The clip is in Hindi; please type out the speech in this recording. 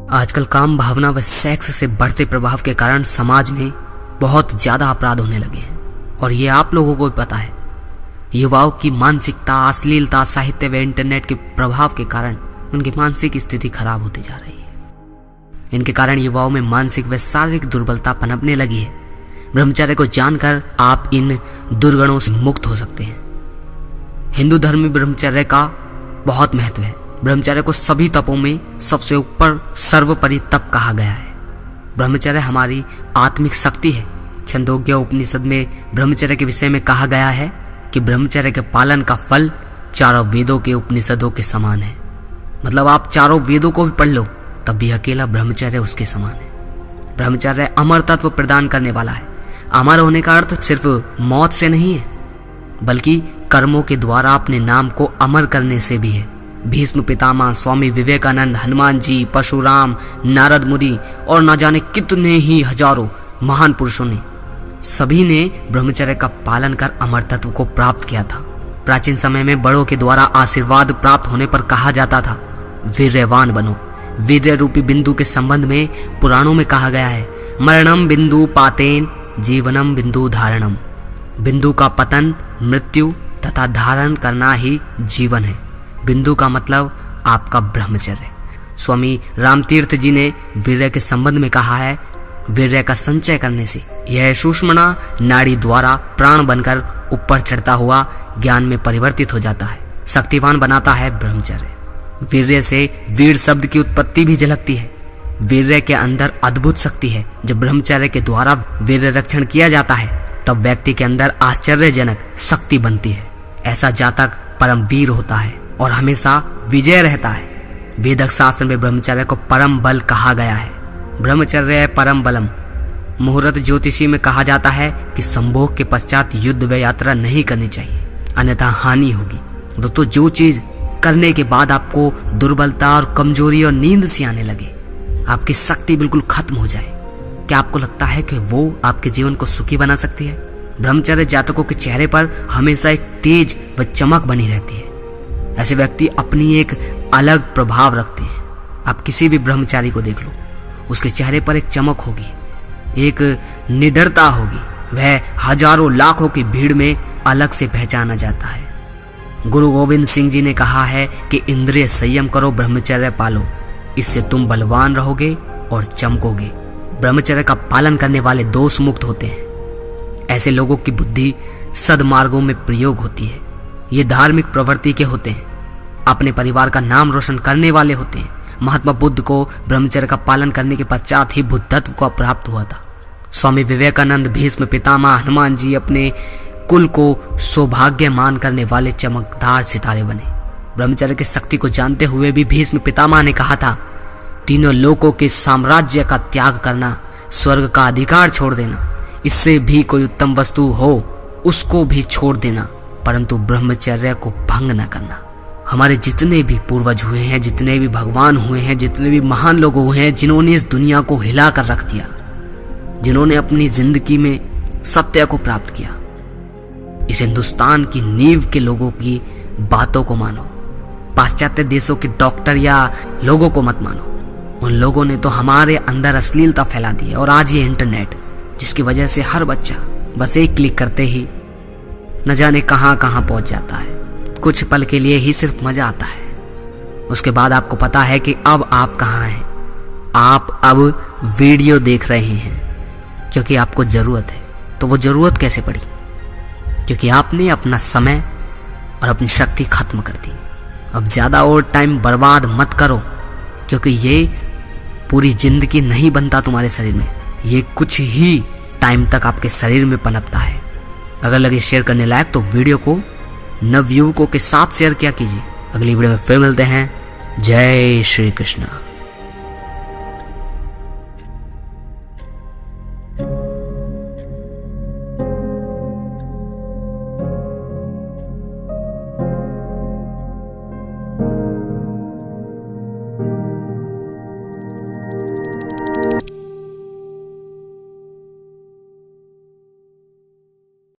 आजकल काम भावना व सेक्स से बढ़ते प्रभाव के कारण समाज में बहुत ज्यादा अपराध होने लगे हैं और ये आप लोगों को भी पता है। युवाओं की मानसिकता, अश्लीलता, साहित्य व इंटरनेट के प्रभाव के कारण उनकी मानसिक स्थिति खराब होती जा रही है। इनके कारण युवाओं में मानसिक व शारीरिक दुर्बलता पनपने लगी है। ब्रह्मचर्य को जानकर आप इन दुर्गुणों से मुक्त हो सकते हैं। हिंदू धर्म में ब्रह्मचर्य का बहुत महत्व है। ब्रह्मचर्य को सभी तपों में सबसे ऊपर सर्वोपरि तप कहा गया है। ब्रह्मचर्य हमारी आत्मिक शक्ति है। छंदोग्य उपनिषद में ब्रह्मचर्य के विषय में कहा गया है कि ब्रह्मचर्य के पालन का फल चारों वेदों के उपनिषदों के समान है। मतलब आप चारों वेदों को भी पढ़ लो तब भी अकेला ब्रह्मचर्य उसके समान है। ब्रह्मचर्य अमर तत्व प्रदान करने वाला है। अमर होने का अर्थ सिर्फ मौत से नहीं है, बल्कि कर्मों के द्वारा अपने नाम को अमर करने से भी है। भीष्म पितामह, स्वामी विवेकानंद, हनुमान जी, परशुराम, नारद मुनि और न जाने कितने ही हजारों महान पुरुषों ने सभी ने ब्रह्मचर्य का पालन कर अमर तत्व को प्राप्त किया था। प्राचीन समय में बड़ों के द्वारा आशीर्वाद प्राप्त होने पर कहा जाता था, वीर्यवान बनो। वीर्य रूपी बिंदु के संबंध में पुराणों में कहा गया है, मरणम बिंदु पातेन जीवनम बिंदु धारणम। बिंदु का पतन मृत्यु तथा धारण करना ही जीवन है। बिंदु का मतलब आपका ब्रह्मचर्य। स्वामी रामतीर्थ जी ने वीर्य के संबंध में कहा है, वीर्य का संचय करने से यह सुषुम्ना नाड़ी द्वारा प्राण बनकर ऊपर चढ़ता हुआ ज्ञान में परिवर्तित हो जाता है। शक्तिवान बनाता है ब्रह्मचर्य। वीर्य से वीर शब्द की उत्पत्ति भी झलकती है। वीर्य के अंदर अद्भुत शक्ति है। जब ब्रह्मचर्य के द्वारा वीर्य रक्षण किया जाता है तब व्यक्ति के अंदर आश्चर्यजनक शक्ति बनती है। ऐसा जातक परम वीर होता है और हमेशा विजय रहता है। वेदक शास्त्र में ब्रह्मचर्य को परम बल कहा गया है। ब्रह्मचर्य परम बलम। मुहूर्त ज्योतिषी में कहा जाता है कि संभोग के पश्चात युद्ध व यात्रा नहीं करनी चाहिए, अन्यथा हानि होगी। दोस्तों, जो चीज करने के बाद आपको दुर्बलता और कमजोरी और नींद सी आने लगे, आपकी शक्ति बिल्कुल खत्म हो जाए, क्या आपको लगता है कि वो आपके जीवन को सुखी बना सकती है? ब्रह्मचर्य जातकों के चेहरे पर हमेशा एक तेज व चमक बनी रहती है। ऐसे व्यक्ति अपनी एक अलग प्रभाव रखते हैं। आप किसी भी ब्रह्मचारी को देख लो, उसके चेहरे पर एक चमक होगी, एक निडरता होगी। वह हजारों लाखों की भीड़ में अलग से पहचाना जाता है। गुरु गोविंद सिंह जी ने कहा है कि इंद्रिय संयम करो, ब्रह्मचर्य पालो, इससे तुम बलवान रहोगे और चमकोगे। ब्रह्मचर्य का पालन करने वाले दोष मुक्त होते हैं। ऐसे लोगों की बुद्धि सद्मार्गों में प्रयोग होती है। ये धार्मिक प्रवृत्ति के होते हैं, अपने परिवार का नाम रोशन करने वाले होते हैं। महात्मा बुद्ध को ब्रह्मचर्य का पालन करने के पश्चात ही बुद्धत्व को प्राप्त हुआ था। स्वामी विवेकानंद, भीष्म पितामह, हनुमान जी अपने कुल को सौभाग्यमान करने वाले चमकदार सितारे बने। ब्रह्मचर्य की शक्ति को जानते हुए भी भीष्म पितामह ने कहा था, तीनों लोकों के साम्राज्य का त्याग करना, स्वर्ग का अधिकार छोड़ देना, इससे भी कोई उत्तम वस्तु हो उसको भी छोड़ देना, परंतु ब्रह्मचर्य को भंग न करना। हमारे जितने भी पूर्वज हुए हैं, जितने भी भगवान हुए हैं, जितने भी महान लोग हुए हैं, जिन्होंने इस दुनिया को हिला कर रख दिया, जिन्होंने अपनी जिंदगी में सत्य को प्राप्त किया, इस हिंदुस्तान की नींव के लोगों की बातों को मानो। पाश्चात्य देशों के डॉक्टर या लोगों को मत मानो। उन लोगों ने तो हमारे अंदर अश्लीलता फैला दी है। और आज ये इंटरनेट, जिसकी वजह से हर बच्चा बस एक क्लिक करते ही न जाने कहां कहां पहुंच जाता है। कुछ पल के लिए ही सिर्फ मजा आता है, उसके बाद आपको पता है कि अब आप कहां हैं। आप अब वीडियो देख रहे हैं क्योंकि आपको जरूरत है। तो वो जरूरत कैसे पड़ी? क्योंकि आपने अपना समय और अपनी शक्ति खत्म कर दी। अब ज्यादा और टाइम बर्बाद मत करो, क्योंकि ये पूरी जिंदगी नहीं बनता तुम्हारे शरीर में। ये कुछ ही टाइम तक आपके शरीर में पनपता है। अगर लगे शेयर करने लायक तो वीडियो को नवयुवकों के साथ शेयर किया कीजिए। अगली वीडियो में फिर मिलते हैं। जय श्री कृष्ण।